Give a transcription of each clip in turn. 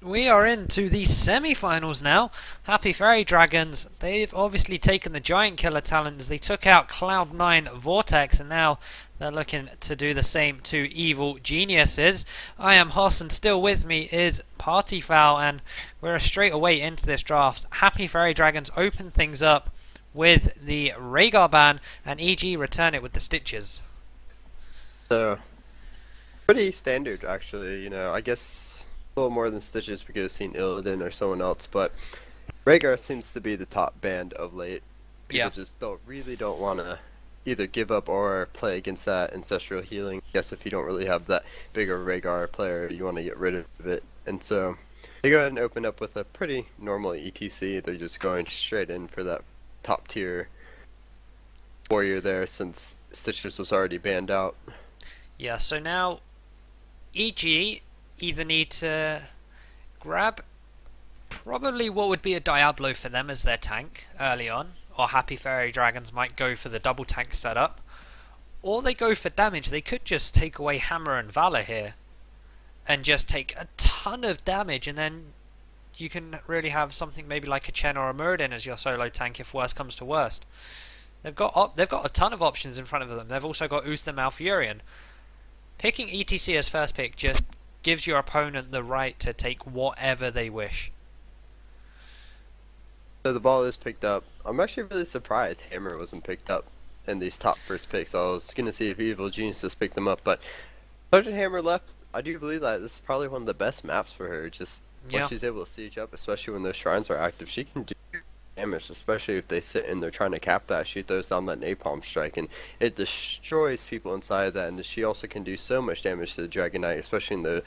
We are into the semi-finals now. Happy Faerie Dragons, they've obviously taken the Giant Killer talents. They took out Cloud9 Vortex, and now they're looking to do the same to Evil Geniuses. I am Hoss, and still with me is Party Foul, and we're straight away into this draft. Happy Faerie Dragons open things up with the Rhaegar ban, and EG return it with the Stitches. So, pretty standard actually, I guess a little more than Stitches we could have seen Illidan or someone else, but Rhaegar seems to be the top band of late. People Yeah. just don't want to either give up or play against that ancestral healing. I guess if you don't really have that bigger Rhaegar player, you want to get rid of it. And so, they go ahead and open up with a pretty normal ETC. They're just going straight in for that top tier warrior there since Stitches was already banned out. Yeah, so now EG either need to grab probably what would be a Diablo for them as their tank early on, or Happy Faerie Dragons might go for the double tank setup, or they go for damage. They could just take away Hammer and Valor here and just take a ton of damage, and then you can really have something maybe like a Chen or a Muradin as your solo tank if worst comes to worst. They've got a ton of options in front of them. They've also got Uther Malfurion. Picking ETC as first pick just gives your opponent the right to take whatever they wish. So the ball is picked up. I'm actually really surprised Hammer wasn't picked up in these top first picks. I was gonna see if Evil Geniuses picked them up, but Sergeant Hammer left. I do believe that this is probably one of the best maps for her. Just Yeah. once she's able to siege up, especially when those shrines are active, she can do damage, especially if they sit and they're trying to cap that. She throws down that napalm strike and it destroys people inside of that, and she also can do so much damage to the Dragon Knight, especially in the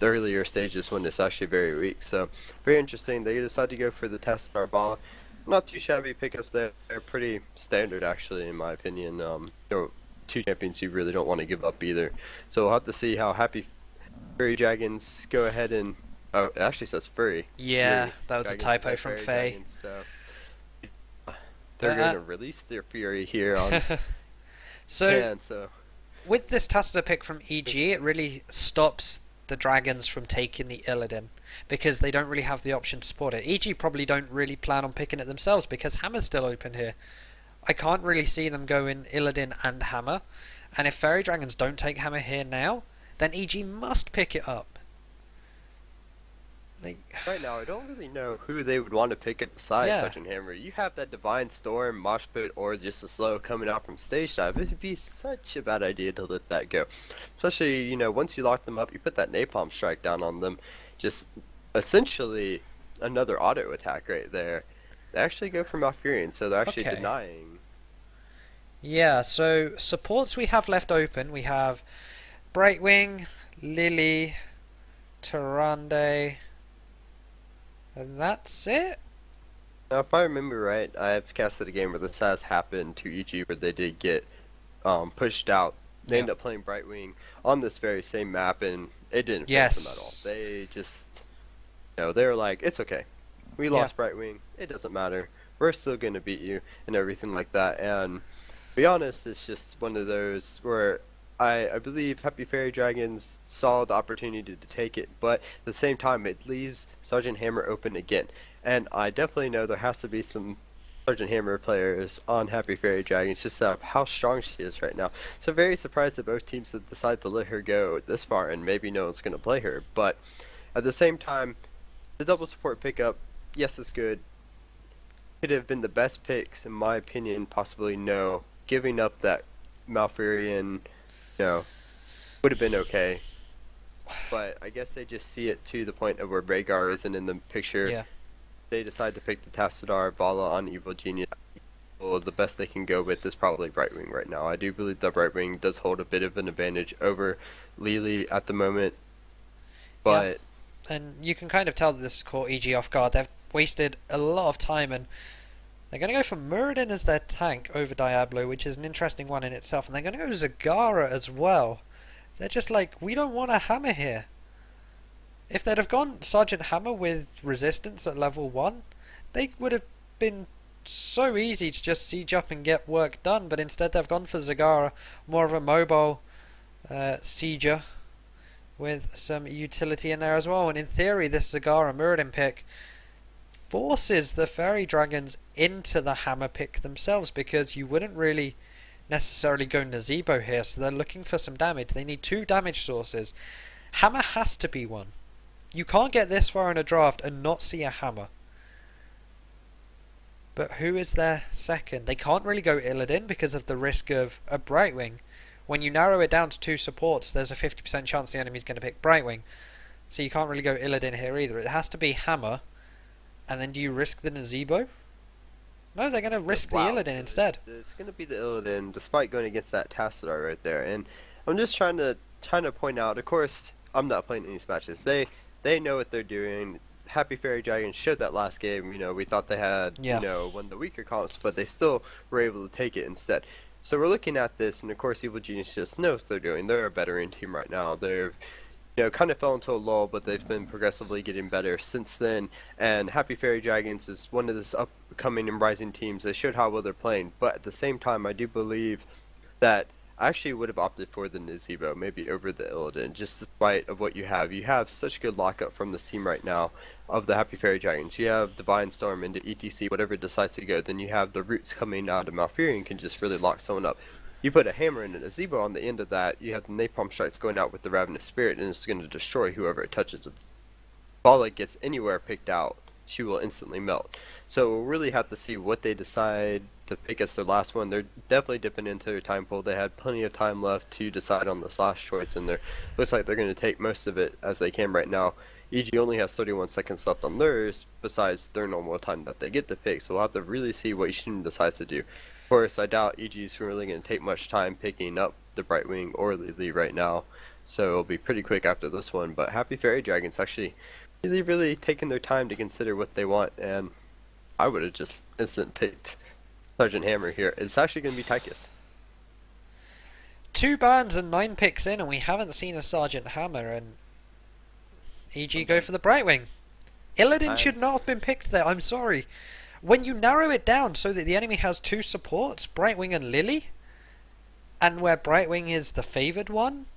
earlier stages when it's actually very weak. So very interesting. They decide to go for the Testar ball. Not too shabby pickups there. They're pretty standard actually in my opinion. Two champions you really don't want to give up either. So we'll have to see how Happy Furry Dragons go ahead and oh, it actually says Furry. Yeah, Fury that was a Dragons, typo so from Fairy Faye. Dragons, so they're going to release their fury here on So, Can, so with this Tacita pick from EG, it really stops the Dragons from taking the Illidan, because they don't really have the option to support it. EG probably don't really plan on picking it themselves because Hammer's still open here. I can't really see them going Illidan and Hammer, and if Fairy Dragons don't take Hammer here now, then EG must pick it up. right now I don't really know who they would want to pick it besides Yeah. Sergeant Hammer. You have that Divine Storm, Mosh Pit, or just a slow coming out from stage dive. It would be such a bad idea to let that go. Especially, once you lock them up, you put that Napalm Strike down on them. Just essentially another auto attack right there. They actually go for Malfurion, so they're actually Okay. denying. Yeah, so supports we have left open. We have Brightwing, Lily, Tyrande, and that's it? Now, if I remember right, I've casted a game where this has happened to EG where they did get pushed out. They ended up playing Brightwing on this very same map, and it didn't phase them at all. Yes. They just, they were like, it's okay. We lost Brightwing. It doesn't matter. We're still going to beat you and everything like that. And to be honest, it's just one of those where I believe Happy Faerie Dragons saw the opportunity to take it, but at the same time it leaves Sergeant Hammer open again. And I definitely know there has to be some Sergeant Hammer players on Happy Faerie Dragons just to how strong she is right now. So very surprised that both teams have decided to let her go this far, and maybe no one's going to play her. But at the same time, the double support pickup, yes, it's good. Could have been the best picks in my opinion, possibly no. Giving up that Malfurion, would have been okay. But I guess they just see it to the point of where Rhaegar isn't in the picture. Yeah. They decide to pick the Tassadar Bala on Evil Genius. Well, the best they can go with is probably Brightwing right now. I do believe that Brightwing does hold a bit of an advantage over Lily at the moment. But And you can kind of tell that this has caught EG off guard. They've wasted a lot of time, and they're going to go for Muradin as their tank over Diablo, which is an interesting one in itself. And they're going to go Zagara as well. They're just like, we don't want a Hammer here. If they'd have gone Sergeant Hammer with resistance at level 1, they would have been so easy to just siege up and get work done. But instead they've gone for Zagara, more of a mobile sieger, with some utility in there as well. And in theory, this Zagara Muradin pick forces the Faerie Dragons into the hammer pick themselves, because you wouldn't really necessarily go Nazebo here, so they're looking for some damage. They need 2 damage sources. Hammer has to be one. You can't get this far in a draft and not see a hammer. But who is their second? They can't really go Illidan because of the risk of a Brightwing. When you narrow it down to 2 supports, there's a 50% chance the enemy's going to pick Brightwing. So you can't really go Illidan here either. It has to be hammer. And then do you risk the Nazebo? No, they're going to risk the Illidan instead. It's going to be the Illidan, despite going against that Tassadar right there. And I'm just trying to point out, of course, I'm not playing these matches. They know what they're doing. Happy Faerie Dragons showed that last game. You know, we thought they had, you know, one of the weaker comps, but they still were able to take it instead. So we're looking at this, and of course, Evil Genius just knows what they're doing. They're a veteran team right now. They're, you know, kind of fell into a lull, but they've been progressively getting better since then. And Happy Faerie Dragons is one of this upcoming and rising teams. They showed how well they're playing, but at the same time, I do believe that I actually would have opted for the Nazebo, maybe over the Illidan, just despite of what you have. You have such good lockup from this team right now of the Happy Faerie Dragons. You have Divine Storm into ETC, whatever it decides to go. Then you have the Roots coming out of Malfurion and can just really lock someone up. You put a hammer and a Nazebo on the end of that, you have the Napalm Strikes going out with the Ravenous Spirit, and it's going to destroy whoever it touches. If Bala gets anywhere picked out, she will instantly melt. So we'll really have to see what they decide to pick as their last one. They're definitely dipping into their time pool. They had plenty of time left to decide on this last choice, and looks like they're going to take most of it as they can right now. EG only has 31 seconds left on theirs, besides their normal time that they get to pick, so we'll have to really see what Yushin decides to do. Of course, I doubt EG's really going to take much time picking up the Brightwing or Lily right now, so it'll be pretty quick after this one. But Happy Faerie Dragons actually really taking their time to consider what they want, and I would have just instant picked Sergeant Hammer here. It's actually going to be Tychus. 2 bans and 9 picks in, and we haven't seen a Sergeant Hammer, and EG go for the Brightwing. Illidan should not have been picked there, I'm sorry. When you narrow it down so that the enemy has 2 supports, Brightwing and Lily, and where Brightwing is the favoured one,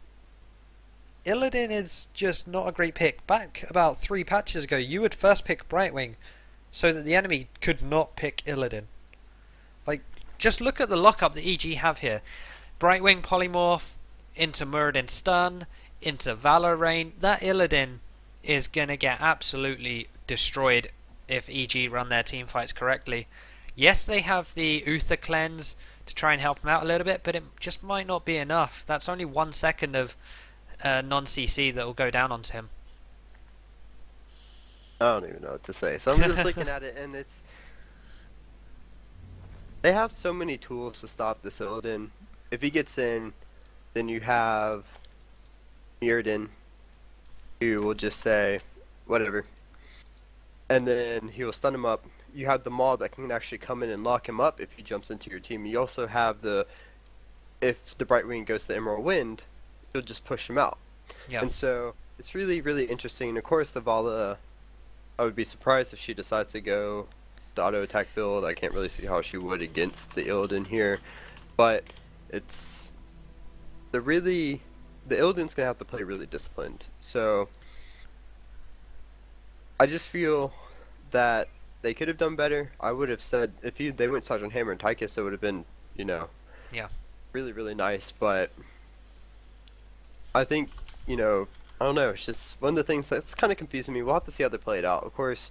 Illidan is just not a great pick. Back about 3 patches ago, you would first pick Brightwing so that the enemy could not pick Illidan. Like, just look at the lockup that EG have here. Brightwing Polymorph into Muradin Stun, into Valor Rain. That Illidan is going to get absolutely destroyed if EG run their team fights correctly. Yes, they have the Uther Cleanse to try and help him out a little bit, but it just might not be enough. That's only 1 second of non-CC that will go down onto him. I don't even know what to say. So I'm just looking at it, and they have so many tools to stop this Illidan. If he gets in, then you have Muradin, who will just say, whatever. And then he will stun him up. You have the Maul that can actually come in and lock him up if he jumps into your team. You also have if the Brightwing goes to the Emerald Wind, he'll just push him out. Yep. And so it's really interesting. And of course, the Vala, I would be surprised if she decides to go the auto attack build. I can't really see how she would against the Illidan here, but it's the Illidan's gonna have to play really disciplined. So I just feel that they could have done better. I would have said if they went Sergeant Hammer and Tychus, it would have been, you know, really nice. But I think, you know, I don't know. It's just one of the things that's kind of confusing me. We'll have to see how they play it out. Of course,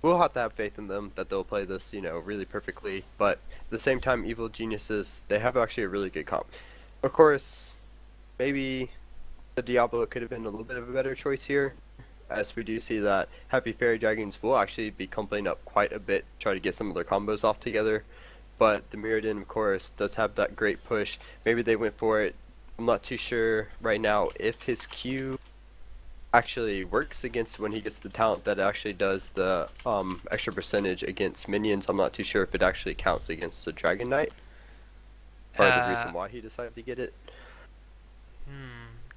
we'll have to have faith in them that they'll play this, you know, really perfectly. But at the same time, Evil Geniuses, they have actually a really good comp. Of course, maybe the Diablo could have been a little bit of a better choice here, as we do see that Happy Faerie Dragons will actually be comping up quite a bit, try to get some of their combos off together. But the Muradin, of course, does have that great push. Maybe they went for it. I'm not too sure right now if his Q actually works against when he gets the talent that actually does the extra percentage against minions. I'm not too sure if it actually counts against the Dragon Knight. Part of the reason why he decided to get it.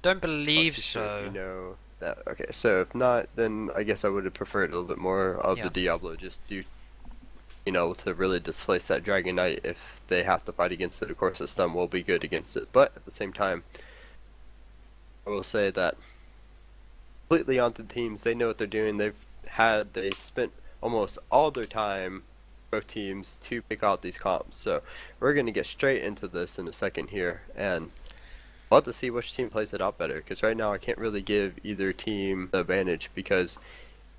Don't believe so. You know that. Okay, so if not, then I guess I would have preferred a little bit more of the Diablo, just due, you know, to really displace that Dragon Knight. If they have to fight against it, of course the stun will be good against it. But at the same time, I will say that completely onto the teams. They know what they're doing. They spent almost all their time, both teams, to pick out these comps. So we're gonna get straight into this in a second here, and we'll have to see which team plays it out better. Because right now I can't really give either team the advantage, because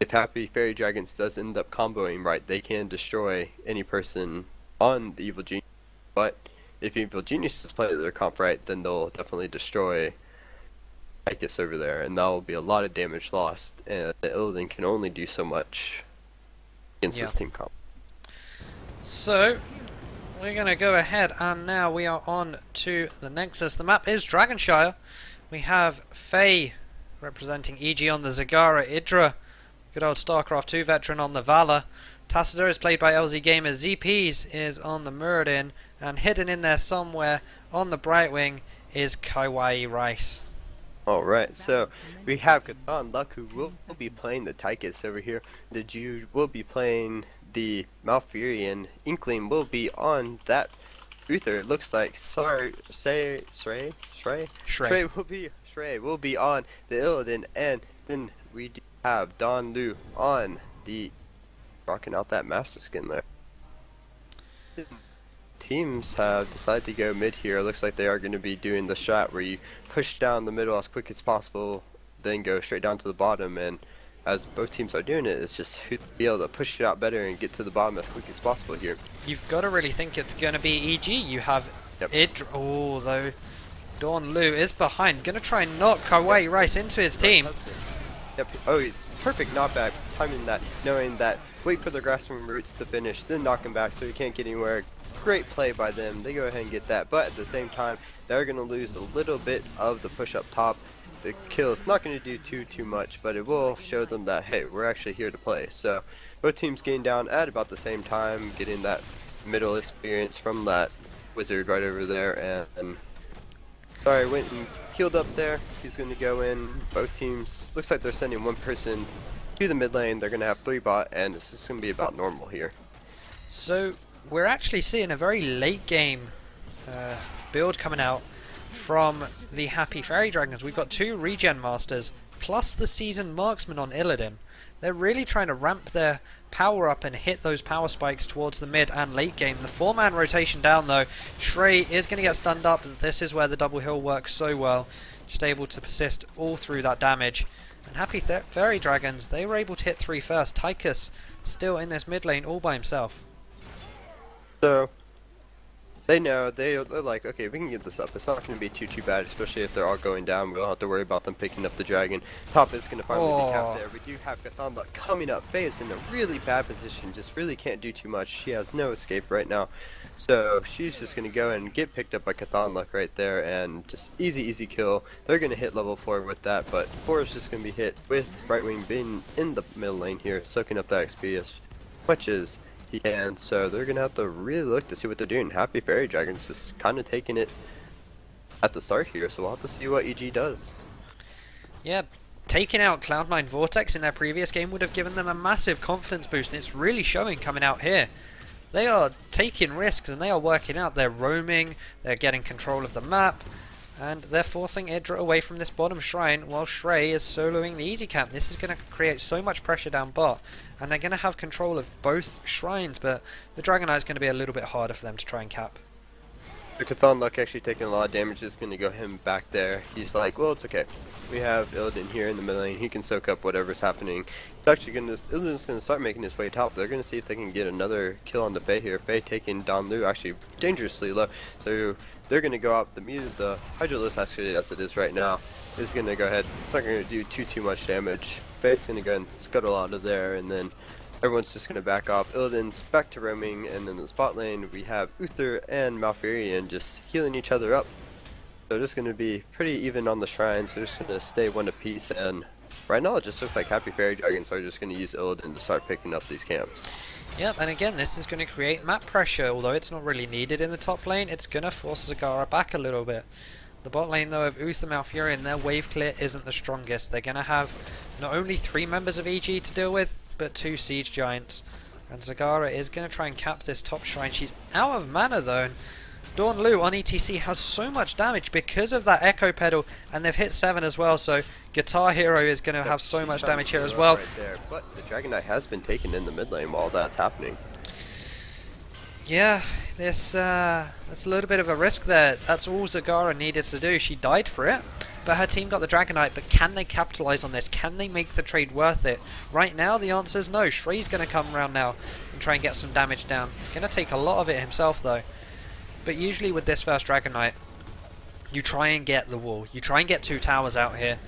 if Happy Faerie Dragons does end up comboing right, they can destroy any person on the Evil Genius. But if Evil Geniuses play their comp right, then they'll definitely destroy Tychus over there, and that will be a lot of damage lost, and the Illidan can only do so much against this team comp. So we're going to go ahead, and now we are on to the Nexus. The map is Dragonshire. We have Faye representing EG on the Zagara, Idra, good old StarCraft 2 veteran, on the Valor. Tassadar is played by LZ Gamer. ZPs is on the Muradin, and hidden in there somewhere on the Brightwing is Kawaii Rice. Alright, so we have Kathan Luck, who will be playing the Tychus over here. The Jude will be playing the Malfurion. Inkling will be on that Uther. It looks like Shrey will be on the Illidan, and then we do have Don Lu on the rocking out that master skin there. Teams have decided to go mid here. It looks like they are going to be doing the shot where you push down the middle as quick as possible, then go straight down to the bottom, and as both teams are doing it, it's just who'd be able to push it out better and get to the bottom as quick as possible here. You've got to really think it's going to be EG. You have Idra. Oh, though Dawn Lu is behind, going to try and knock Kawaii Rice into his team. Yep. Oh, he's perfect knockback, timing that, knowing that wait for the grasping roots to finish, then knock him back so he can't get anywhere. Great play by them. They go ahead and get that, but at the same time, they're going to lose a little bit of the push up top. The kill is not going to do too much, but it will show them that, hey, we're actually here to play. So both teams gain down at about the same time, getting that middle experience from that wizard right over there. And sorry, went and healed up there. He's going to go in. Both teams, looks like they're sending one person to the mid lane. They're going to have 3 bot, and this is going to be about normal here. So we're actually seeing a very late game build coming out from the Happy Faerie Dragons. We've got 2 regen masters plus the seasoned marksman on Illidan. They're really trying to ramp their power up and hit those power spikes towards the mid and late game. The 4-man rotation down though. Shrey is going to get stunned up. This is where the double hill works so well. Just able to persist all through that damage. And Happy Faerie Dragons, they were able to hit 3 first. Tychus still in this mid lane all by himself. So they know, they're like, okay, we can get this up. It's not going to be too bad, especially if they're all going down. We don't have to worry about them picking up the dragon. Top is going to finally be capped there. We do have Kathamba coming up. Faye is in a really bad position, just really can't do too much. She has no escape right now. So she's just going to go and get picked up by Kathanluck right there, and just easy kill. They're going to hit level 4 with that, but 4 is just going to be hit with Brightwing being in the middle lane here, soaking up that XP as much as he can. So they're gonna have to really look to see what they're doing. Happy Faerie Dragons just kind of taking it at the start here, so we'll have to see what EG does. Yeah, taking out Cloud9 Vortex in their previous game would have given them a massive confidence boost, and it's really showing coming out here. They are taking risks and they are working out. They're roaming, they're getting control of the map, and they're forcing Idra away from this bottom shrine while Shrey is soloing the easy camp. This is going to create so much pressure down bot, and they're going to have control of both shrines, but the Dragon Knight is going to be a little bit harder for them to try and cap. The Kathanluck actually taking a lot of damage is going to go him back there. He's like, well, it's okay. We have Illidan here in the middle lane. He can soak up whatever's happening. He's actually going to, Illidan's going to start making his way top. They're going to see if they can get another kill on the Faye here. Faye taking Don Lu actually dangerously low. So they're going to go out. The Hydralisk actually, as it is right now, is going to go ahead. It's not going to do too much damage. Faye's going to go and scuttle out of there, and then everyone's just going to back off. Illidan's back to roaming, and in the spot lane we have Uther and Malfurion just healing each other up. So just going to be pretty even on the shrines. They're just going to stay one apiece, and right now it just looks like Happy Faerie Dragons are just going to use Illidan to start picking up these camps. Yep, and again, this is going to create map pressure. Although it's not really needed in the top lane, it's going to force Zagara back a little bit. The bot lane though of Uther, Malfurion, their wave clear isn't the strongest. They're going to have not only 3 members of EG to deal with, but 2 siege giants. And Zagara is going to try and cap this top shrine. She's out of mana though. Dawn Lu on ETC has so much damage because of that Echo Pedal, and they've hit 7 as well, so Guitar Hero is going to have so much damage here as well. Right there. But the Dragon Knight has been taken in the mid lane while that's happening. Yeah, that's a little bit of a risk there. That's all Zagara needed to do. She died for it, but her team got the Dragon Knight. But can they capitalize on this? Can they make the trade worth it? Right now, the answer is no. Shrey's going to come around now and try and get some damage down. Going to take a lot of it himself, though. But usually with this first Dragon Knight, you try and get the wall. You try and get 2 towers out here.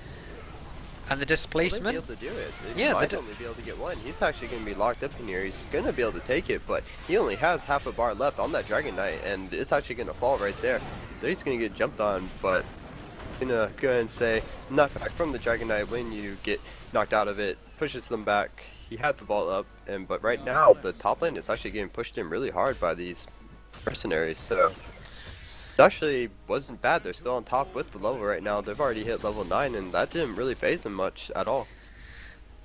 And the displacement... Well, they'll be able to do it. Yeah, might only be able to get 1. He's actually going to be locked up in here. He's going to be able to take it, but he only has half a bar left on that Dragon Knight, and it's actually going to fall right there. He's going to get jumped on, but I'm going to go ahead and say, knockback from the Dragon Knight when you get knocked out of it, pushes them back. He had the ball up, but right now the top lane is actually getting pushed in really hard by these mercenaries, so it actually wasn't bad. They're still on top with the level right now. They've already hit level 9, and that didn't really phase them much at all.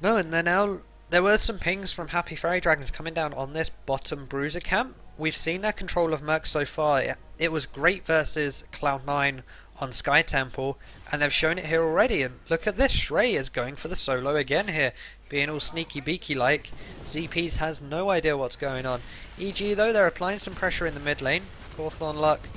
No, and there were some pings from Happy Faerie Dragons coming down on this bottom bruiser camp. We've seen their control of Merc so far. It was great versus Cloud9 on Sky Temple, and they've shown it here already. And look at this, Shrey is going for the solo again here, being all sneaky beaky like. ZPs has no idea what's going on. EG though, they're applying some pressure in the mid lane. Cawthorn Luck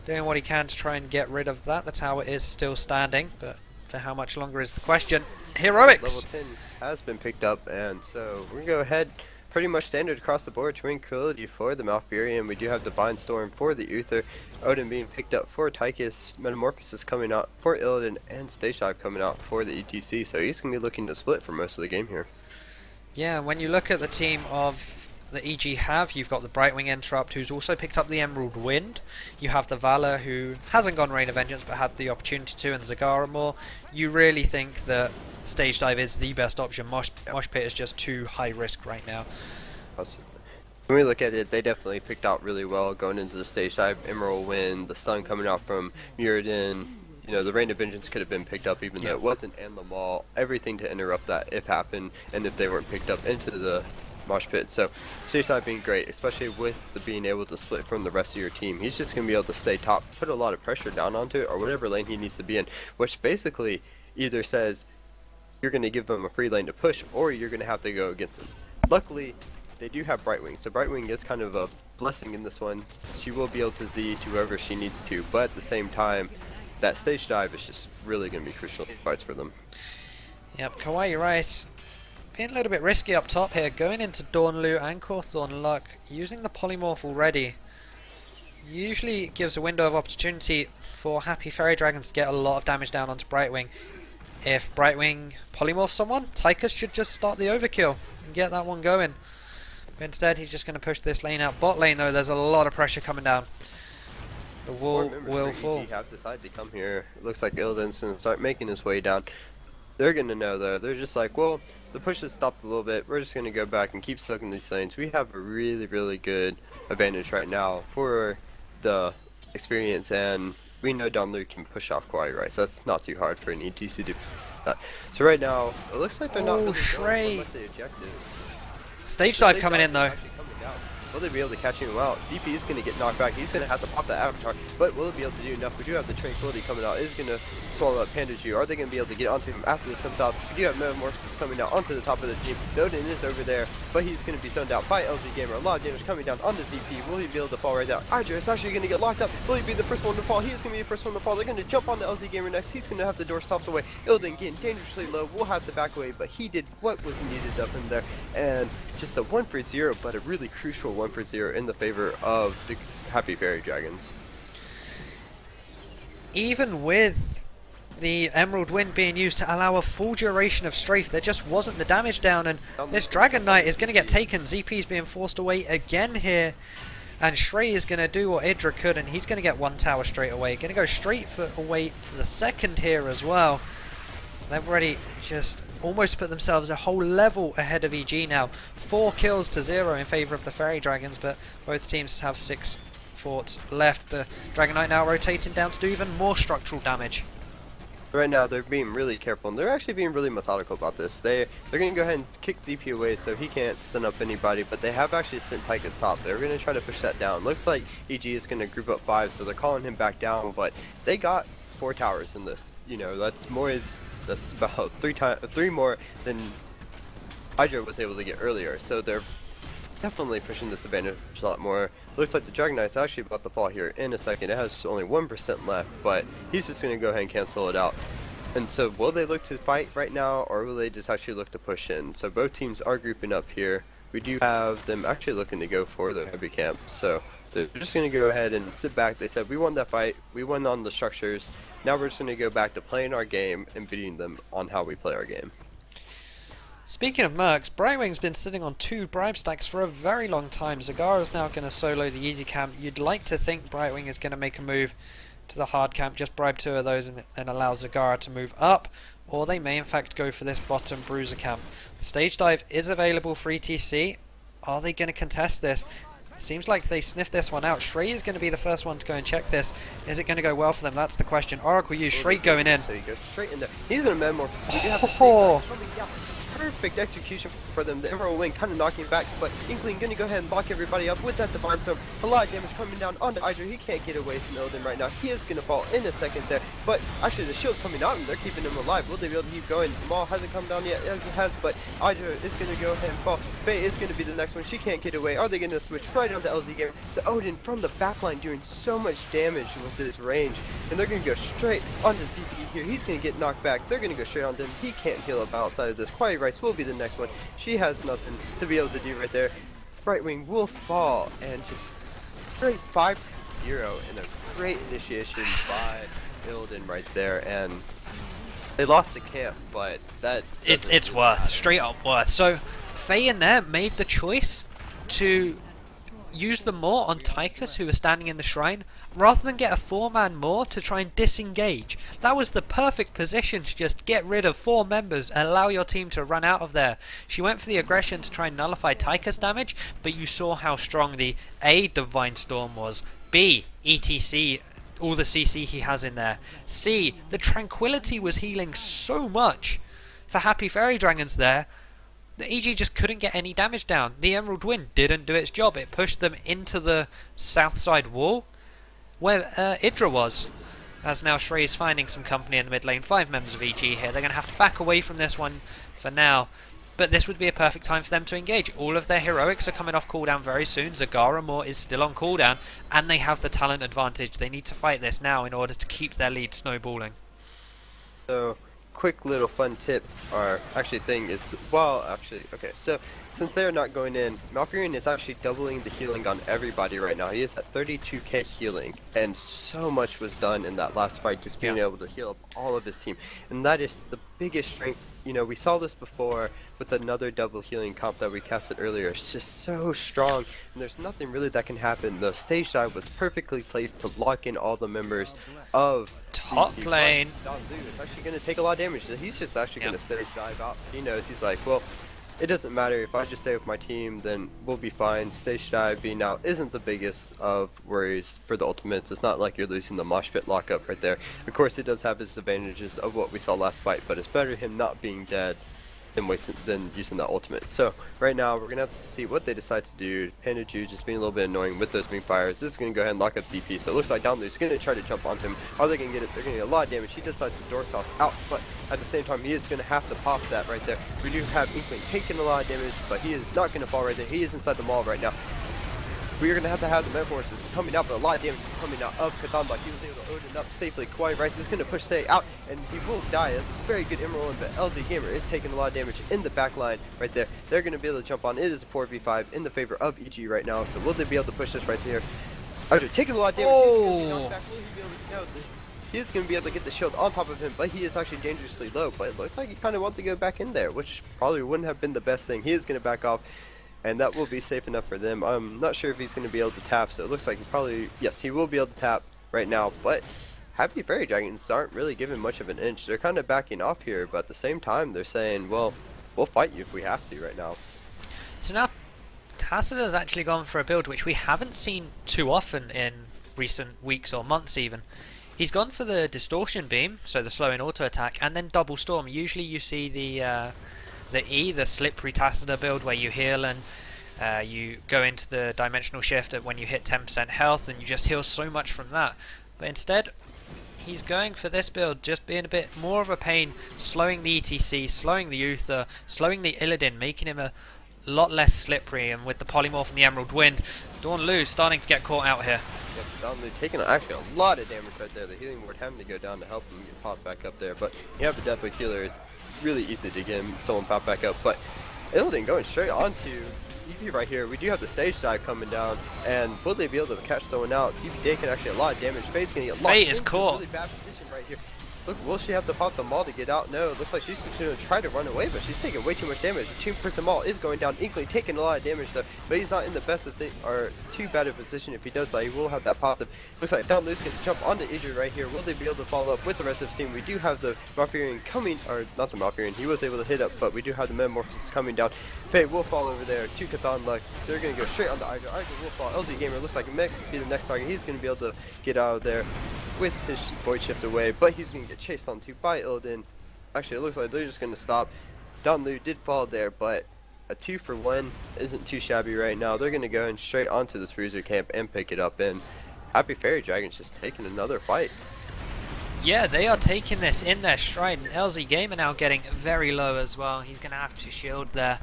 doing what he can to try and get rid of that. The tower is still standing, but for how much longer is the question. Heroics! Level 10 has been picked up, and so we're going to go ahead. Pretty much standard across the board. Tranquility for the Malfurion. We do have Divine Storm for the Uther. Odin being picked up for Tychus. Metamorphosis coming out for Illidan, and Stage Dive coming out for the ETC. So he's going to be looking to split for most of the game here. Yeah, when you look at the team of the EG have, you've got the Brightwing Interrupt, who's also picked up the Emerald Wind. You have the Valor, who hasn't gone Rain of Vengeance but had the opportunity to, and Zagara more. You really think that Stage Dive is the best option. Mosh Pit is just too high risk right now. When we look at it, they definitely picked out really well going into the Stage Dive. Emerald Wind, the stun coming out from Muradin. You know, the Rain of Vengeance could have been picked up even though it wasn't, and the Maul. Everything to interrupt that if happened, and if they weren't picked up into the Mosh Pit. So Stage Dive being great, especially with the being able to split from the rest of your team. He's just going to be able to stay top, put a lot of pressure down onto it, or whatever lane he needs to be in, which basically either says you're going to give them a free lane to push, or you're going to have to go against them. Luckily, they do have Brightwing, so Brightwing is kind of a blessing in this one. She will be able to Z to whoever she needs to, but at the same time, that Stage Dive is just really going to be crucial fights for them. Yep, Kawaii Rice being a little bit risky up top here, going into Dawnlu and Cawthorn Luck, using the Polymorph already. Usually it gives a window of opportunity for Happy Faerie Dragons to get a lot of damage down onto Brightwing. If Brightwing polymorphs someone, Tychus should just start the overkill and get that one going. But instead he's just going to push this lane out. Bot lane though, there's a lot of pressure coming down. The wall will fall. Have decided to come here. It looks like Illidan's going to start making his way down. They're going to know though. They're just like, well, the push has stopped a little bit. We're just going to go back and keep soaking these lanes. We have a really, really good advantage right now for the experience, and we know Dawnlu can push off Kawaii Rice. That's not too hard for an ETC to do that. So right now, it looks like they're not really going for the objectives. Stage Dive coming in though. Will they be able to catch him out? ZP is going to get knocked back. He's going to have to pop that Avatar, but will it be able to do enough? We do have the Tranquility coming out. Is going to swallow up Panda Jew. Are they going to be able to get onto him after this comes out? We do have Metamorphosis coming out onto the top of the team. Odin is over there, but he's going to be zoned out by LZ Gamer. A lot of damage coming down onto ZP. Will he be able to fall right down? Archer is actually going to get locked up. Will he be the first one to fall? He is going to be the first one to fall. They're going to jump onto LZ Gamer next. He's going to have the door stopped away. Odin getting dangerously low. We'll have the back away, but he did what was needed up in there. And just a 1-for-0, but a really crucial 1-for-0 in the favor of the Happy Faerie Dragons. Even with the Emerald Wind being used to allow a full duration of strafe, there just wasn't the damage down, and this Dragon Knight is going to get taken. ZP is being forced away again here, and Shrey is going to do what Idra could, and he's going to get one tower straight away. Going to go straight away for the second here as well. They've already just almost put themselves a whole level ahead of EG now. 4 kills to 0 in favour of the Faerie Dragons, but both teams have 6 forts left. The Dragon Knight now rotating down to do even more structural damage. Right now, they're being really careful, and they're actually being really methodical about this. They're going to go ahead and kick ZP away so he can't stun up anybody, but they have actually sent Tychus top. They're going to try to push that down. Looks like EG is going to group up 5, so they're calling him back down, but they got 4 towers in this. You know, that's about 3 more than Hydra was able to get earlier, so they're definitely pushing this advantage a lot more. Looks like the Dragon Knight's actually about to fall here in a second. It has only 1% left, but he's just going to go ahead and cancel it out. And so will they look to fight right now, or will they just actually look to push in? So both teams are grouping up here. We do have them actually looking to go for the heavy camp, so they're just going to go ahead and sit back. They said, we won that fight, we won on the structures, now we're just going to go back to playing our game and beating them on how we play our game. Speaking of mercs, Brightwing's been sitting on 2 bribe stacks for a very long time. Zagara's now going to solo the easy camp. You'd like to think Brightwing is going to make a move to the hard camp, just bribe 2 of those and allow Zagara to move up, or they may in fact go for this bottom bruiser camp. The stage dive is available for ETC. Are they going to contest this? Seems like they sniffed this one out. Shrey is going to be the first one to go and check this. Is it going to go well for them? That's the question. Oracle use Shrey going in. So he goes straight in there. He's in a metamorphosis. We do have the perfect execution for them. The Emerald Wing kind of knocking back, but Inkling going to go ahead and lock everybody up with that Divine Storm. A lot of damage coming down onto Hydra. He can't get away from Illidan right now. He is going to fall in a second there, but actually the shield's coming out and they're keeping him alive. Will they be able to keep going? Maul hasn't come down yet, as it has, but Hydra is going to go ahead and fall. Faye is going to be the next one. She can't get away. Are they going to switch right onto LZ Gamer? The Odin from the backline doing so much damage with his range, and they're going to go straight onto ZP here. He's going to get knocked back. They're going to go straight onto him. He can't heal up outside of this. Quiet Rights will be the next one. She has nothing to be able to do right there. Brightwing will fall, and just great 5-0 and a great initiation by Illidan right there. And they lost the camp, but that it's really worth, matter. straight up worth. So Faye in there made the choice to use them more on Tychus, who was standing in the shrine, rather than get a 4-man more to try and disengage. That was the perfect position to just get rid of 4 members and allow your team to run out of there. She went for the aggression to try and nullify Tychus damage, but you saw how strong the A, Divine Storm was, B, ETC, all the CC he has in there, C, the Tranquility was healing so much for Happy Faerie Dragons there. The EG just couldn't get any damage down. The Emerald Wind didn't do its job. It pushed them into the south side wall where Idra was. As now Shrey is finding some company in the mid lane. 5 members of EG here. They're going to have to back away from this one for now. But this would be a perfect time for them to engage. All of their heroics are coming off cooldown very soon. Zagara Moore is still on cooldown, and they have the talent advantage. They need to fight this now in order to keep their lead snowballing. So, quick little fun tip, or actually thing is, well, actually, okay, so since they're not going in, Malfurion is actually doubling the healing on everybody right now. He is at 32k healing, and so much was done in that last fight, just being able to heal up all of his team, and that is the biggest strength. You know, we saw this before with another double healing comp that we casted earlier. It's just so strong, and there's nothing really that can happen. The stage dive was perfectly placed to lock in all the members of top lane. It's actually going to take a lot of damage. He's just actually going to stage dive out. He knows, he's like, well, it doesn't matter if I just stay with my team, then we'll be fine. Stage dive being out isn't the biggest of worries for the ultimates. It's not like you're losing the mosh pit lockup right there. Of course, it does have its advantages of what we saw last fight, but it's better him not being dead than using that ultimate. So right now we're gonna have to see what they decide to do. Panda Jew just being a little bit annoying with those wing fires. This is gonna go ahead and lock up ZP. So it looks like Download's gonna try to jump onto him. Are they gonna get it? They're gonna get a lot of damage. He decides to door toss out, but at the same time he is gonna have to pop that right there. We do have Inkling taking a lot of damage, but he is not gonna fall right there. He is inside the mall right now. We are going to have the Metamorphosis coming out, but a lot of damage is coming out of Katamba. He was able to Odin up safely. Quiet Rights is going to push Say out, and he will die. That's a very good Emerald, but LZ Gamer is taking a lot of damage in the back line right there. They're going to be able to jump on. It is a 4v5 in the favor of EG right now, so will they be able to push this right there? After taking a lot of damage, he is going to be able to get the shield on top of him, but he is actually dangerously low. But it looks like he kind of wants to go back in there, which probably wouldn't have been the best thing. He is going to back off, and that will be safe enough for them. I'm not sure if he's going to be able to tap, so it looks like he probably, yes, he will be able to tap right now, but Happy Faerie Dragons aren't really giving much of an inch. They're kind of backing off here, but at the same time, they're saying, well, we'll fight you if we have to right now. So now, Tacit has actually gone for a build which we haven't seen too often in recent weeks or months even. He's gone for the distortion beam, so the slowing auto attack, and then double storm. Usually you see the slippery Tacitus build where you heal and you go into the dimensional shift when you hit 10% health, and you just heal so much from that. But instead, he's going for this build, just being a bit more of a pain, slowing the ETC, slowing the Uther, slowing the Illidan, making him a lot less slippery, and with the polymorph and the Emerald Wind, Dawn Lu starting to get caught out here. Yep, Dawn Lu taking actually a lot of damage right there. The healing ward having to go down to help him get popped back up there, but you have a Deathwick healer, it's really easy to get him someone popped back up. But Illidan going straight onto TP right here. We do have the stage dive coming down, and will they be able to catch someone out? TP taking actually a lot of damage. Faye's gonna get locked. Faye is caught. Really bad position right here. Look, will she have to pop the maul to get out? No, it looks like she's going to try to run away, but she's taking way too much damage. The 2-person maul is going down. Inkling taking a lot of damage, though, but he's not in the best of things, or too bad of a position. If he does that, he will have that positive. Looks like Dawn Lu's going to jump onto Idris right here. Will they be able to follow up with the rest of his team? We do have the Malfurion coming, or not the Malfurion, he was able to hit up, but we do have the Metamorphosis coming down. Faye will fall over there. 2 Cathan luck. They're going to go straight onto Idris. Idris will fall. LG Gamer looks like Meg could be the next target. He's going to be able to get out of there with his Void Shift away, but he's going to get chased onto by Illidan. Actually, it looks like they're just going to stop. Dawn Lu did fall there, but a 2-for-1 isn't too shabby right now. They're going to go in straight onto this Bruiser camp and pick it up, and Happy Faerie Dragons just taking another fight. Yeah, they are taking this in their stride, and LZ Gamer now getting very low as well. He's going to have to shield there.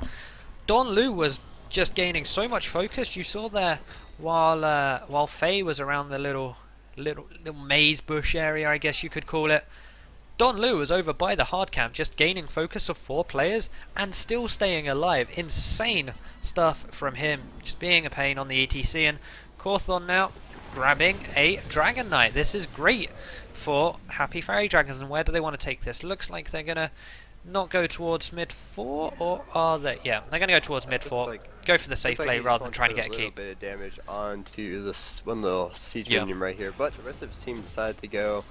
Dawn Lu was just gaining so much focus. You saw there while Faye was around the little maze bush area, I guess you could call it. Dawn Lu was over by the hard camp, just gaining focus of 4 players and still staying alive. Insane stuff from him, just being a pain on the ETC. And Cawthon now grabbing a Dragon Knight. This is great for Happy Faerie Dragons. And where do they want to take this? Looks like they're gonna not go towards mid 4, or are they? Yeah, they're gonna go towards mid 4. Go for the safe play rather than trying to get a keep. A little bit of damage onto this one little siege minion right here, but the rest of his team decided to go.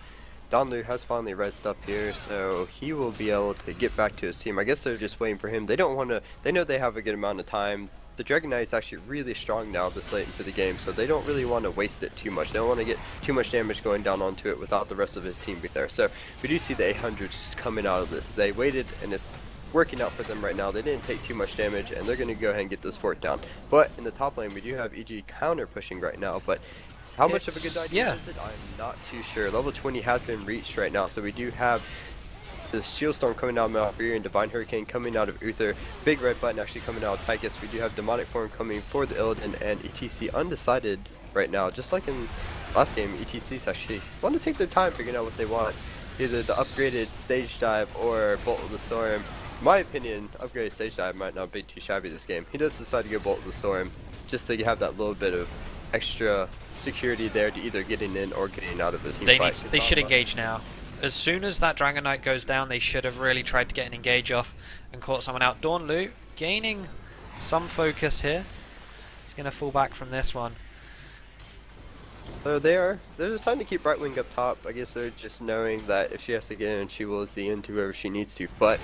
Dawn Lu has finally rezzed up here, so he will be able to get back to his team. I guess they're just waiting for him. They don't want to. They know they have a good amount of time. The Dragon Knight is actually really strong now this late into the game, so they don't really want to waste it too much. They don't want to get too much damage going down onto it without the rest of his team being there. So we do see the 800s just coming out of this. They waited, and it's working out for them right now. They didn't take too much damage, and they're going to go ahead and get this fort down. But in the top lane, we do have EG counter pushing right now, but how much of a good idea is it? I'm not too sure. Level 20 has been reached right now, so we do have the Shield Storm coming out of Malfurion, Divine Hurricane coming out of Uther, Big Red Button actually coming out of Tychus. We do have Demonic Form coming for the Illidan, and ETC undecided right now. Just like in last game, ETCs actually want to take their time figuring out what they want. Either the upgraded Stage Dive or Bolt of the Storm. In my opinion, upgraded Stage Dive might not be too shabby this game. He does decide to go Bolt of the Storm, just to have that little bit of extra security there to either getting in or getting out of the team fight. They should engage now. As soon as that Dragon Knight goes down, they should have really tried to get an engage off and caught someone out. Dawn Lu gaining some focus here. He's going to fall back from this one. So they're deciding to keep Brightwing up top. I guess they're just knowing that if she has to get in, she will Z into whoever she needs to. But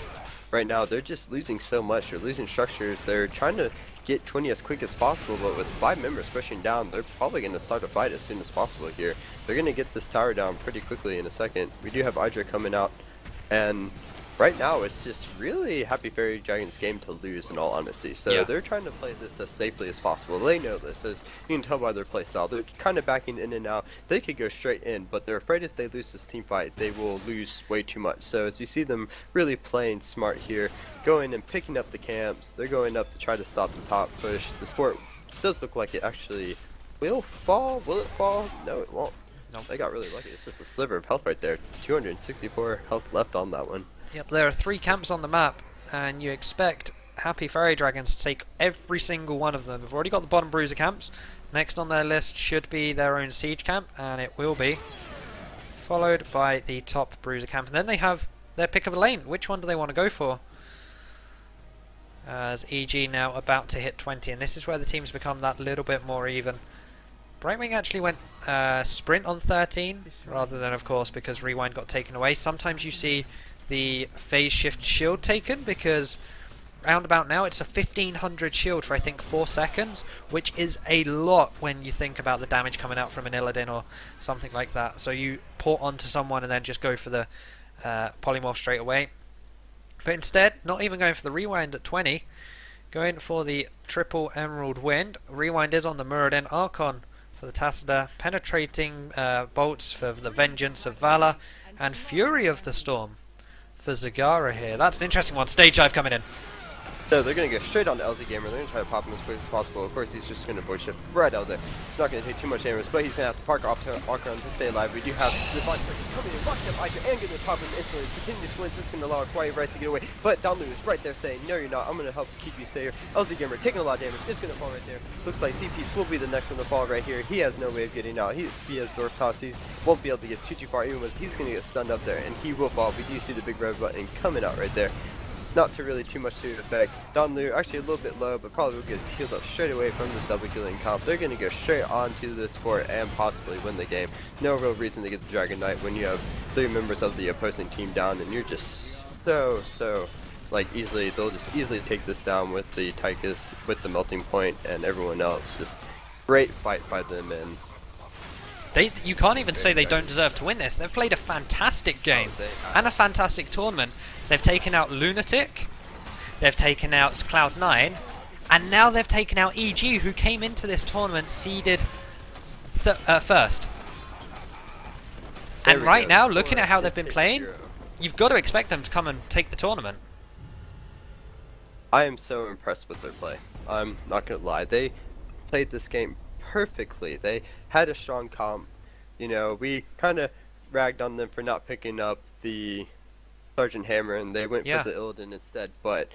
right now, they're just losing so much. They're losing structures. They're trying to get 20 as quick as possible, but with 5 members pushing down, they're probably going to start a fight as soon as possible here. They're going to get this tower down pretty quickly in a second. We do have Idra coming out, and right now it's just really Happy Faerie Dragons game to lose, in all honesty. So they're trying to play this as safely as possible. They know this, as you can tell by their playstyle. They're kind of backing in and out. They could go straight in, but they're afraid if they lose this team fight, they will lose way too much. So as you see them really playing smart here, going and picking up the camps, they're going up to try to stop the top push. The fort does look like it actually will fall. Will it fall? No, it won't. Nope. They got really lucky. It's just a sliver of health right there. 264 health left on that one. Yep, there are 3 camps on the map, and you expect Happy Faerie Dragons to take every single one of them. They've already got the bottom bruiser camps. Next on their list should be their own siege camp, and it will be. Followed by the top bruiser camp. And then they have their pick of a lane. Which one do they want to go for? As EG now about to hit 20, and this is where the teams become that little bit more even. Brightwing actually went sprint on 13, rather than, of course, because Rewind got taken away. Sometimes you see the phase shift shield taken because roundabout now, it's a 1500 shield for I think 4 seconds, which is a lot when you think about the damage coming out from an Illidan or something like that. So you port onto someone and then just go for the polymorph straight away. But instead, not even going for the rewind at 20, going for the triple Emerald Wind. Rewind is on the Muradin. Archon for the Tassadar. Penetrating bolts for the Vengeance of Valor. And Fury of the Storm for Zagara here. That's an interesting one. Stage dive coming in. So they're going to go straight on to LZ Gamer. They're going to try to pop him as quick as possible. Of course, he's just going to voice shift right out there. He's not going to take too much damage, but he's going to have to park off Archon to stay alive. We do have the body coming in, rocking up Iker, and going to pop him instantly. Continue to swings. It's going to allow Quiet Right to get away. But Donlu is right there saying, no, you're not. I'm going to help keep you safe. LZ Gamer taking a lot of damage. It's going to fall right there. Looks like TP's will be the next one to fall right here. He has no way of getting out. He has Dwarf Toss. He won't be able to get too far, even with he's going to get stunned up there, and he will fall. We do see the big red button coming out right there. Not to really too much to effect. Donlu actually a little bit low, but probably will get healed up straight away from this double killing comp. They're going to go straight onto this fort and possibly win the game. No real reason to get the Dragon Knight when you have 3 members of the opposing team down, and you're just so like they'll just easily take this down with the Tychus, with the melting point, and everyone else. Just great fight by them, and you can't even say they don't deserve to win this. They've played a fantastic game and a fantastic tournament. They've taken out Lunatic, they've taken out Cloud9, and now they've taken out EG, who came into this tournament seeded first. And right now, looking at how they've been playing, you've got to expect them to come and take the tournament. I am so impressed with their play. I'm not going to lie. They played this game perfectly. They had a strong comp. You know, we kind of ragged on them for not picking up the Sergeant Hammer, and they went for the Illidan instead, but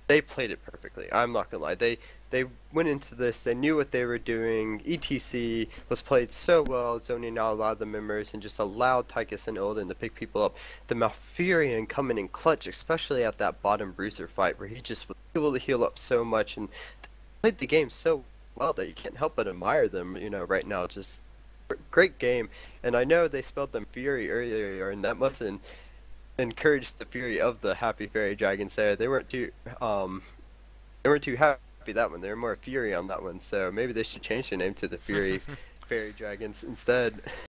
they played it perfectly. I'm not gonna lie. They went into this, they knew what they were doing. ETC was played so well, zoning out a lot of the members and just allowed Tychus and Illidan to pick people up. The Malfurion coming in clutch, especially at that bottom bruiser fight where he just was able to heal up so much and played the game so well that you can't help but admire them, you know, right now. Just great game. And I know they spelled them Fury earlier, and that must have encouraged the fury of the Happy Faerie Dragons there. They weren't too happy that one. They were more Fury on that one. So maybe they should change their name to the Faerie Dragons instead.